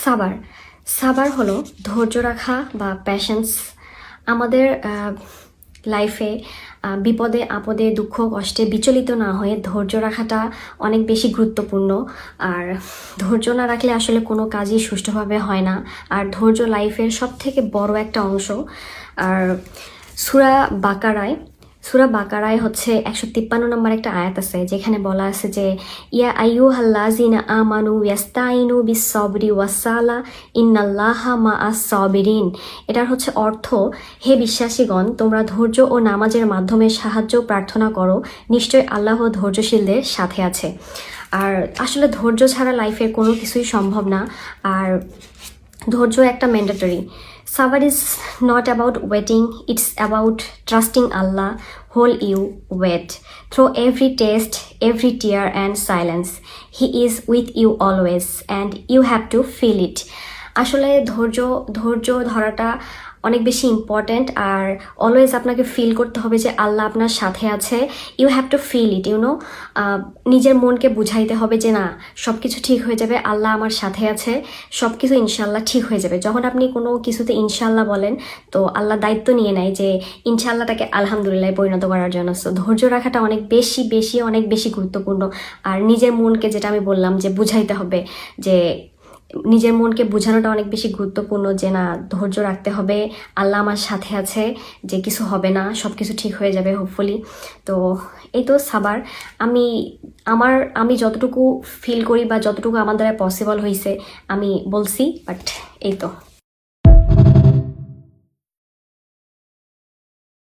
সাবার সাবার হলো ধৈর্য রাখা বা প্যাশেন্স। আমাদের লাইফে বিপদে আপদে দুঃখ কষ্টে বিচলিত না হয়ে ধৈর্য রাখাটা অনেক বেশি গুরুত্বপূর্ণ। আর ধৈর্য না রাখলে আসলে কোনো কাজই সুষ্ঠুভাবে হয় না। আর ধৈর্য লাইফের সব থেকে বড় একটা অংশ। আর সূরা বাকারায় হচ্ছে 153 নম্বর একটা আয়াত আছে, যেখানে বলা আছে যে ইয়া আইয়ুহাল্লাযিনা আমানু ইয়াস্তাইনু বিস-সাবরি ওয়াস-সালা ইন্নাল্লাহা মা'আস-সাবিরিন। এটার হচ্ছে অর্থ, হে বিশ্বাসীগণ, তোমরা ধৈর্য ও নামাজের মাধ্যমে সাহায্য প্রার্থনা করো, নিশ্চয় আল্লাহ ধৈর্যশীলদের সাথে আছে। আর আসলে ধৈর্য ছাড়া লাইফের কোনো কিছুই সম্ভব না। আর ধৈর্য একটা mandatory. Sabar is not about waiting, it's about trusting Allah whole you wait. Through every test, every tear and silence, He is with you always and you have to feel it. আসলে ধৈর্য ধরাটা অনেক বেশি important. আর always আপনাকে feel করতে হবে যে আল্লাহ আপনার সাথে আছে। You have to feel it, নিজের মনকে বুঝাইতে হবে যে না, সব কিছু ঠিক হয়ে যাবে, আল্লাহ আমার সাথে আছে, সব কিছু ইনশাল্লাহ ঠিক হয়ে যাবে। যখন আপনি কোনো কিছুতে ইনশাল্লাহ বলেন, তো আল্লাহ দায়িত্ব নিয়ে নেয় যে ইনশাল্লাহটাকে আলহামদুলিল্লাহ পরিণত করার জন্য। সো ধৈর্য রাখাটা অনেক বেশি গুরুত্বপূর্ণ। আর নিজের মনকে, যেটা আমি বললাম, যে বুঝাইতে হবে, যে নিজের মনকে বোঝানোটা অনেক বেশি গুরুত্বপূর্ণ, যে না, ধৈর্য রাখতে হবে, আল্লাহ আমার সাথে আছে, যে কিছু হবে না, সব কিছু ঠিক হয়ে যাবে হোপফুলি। তো এই তো সাবার। আমি যতটুকু ফিল করি বা যতটুকু আমার দ্বারা পসিবল হয়েছে আমি বলছি, বাট এই তো।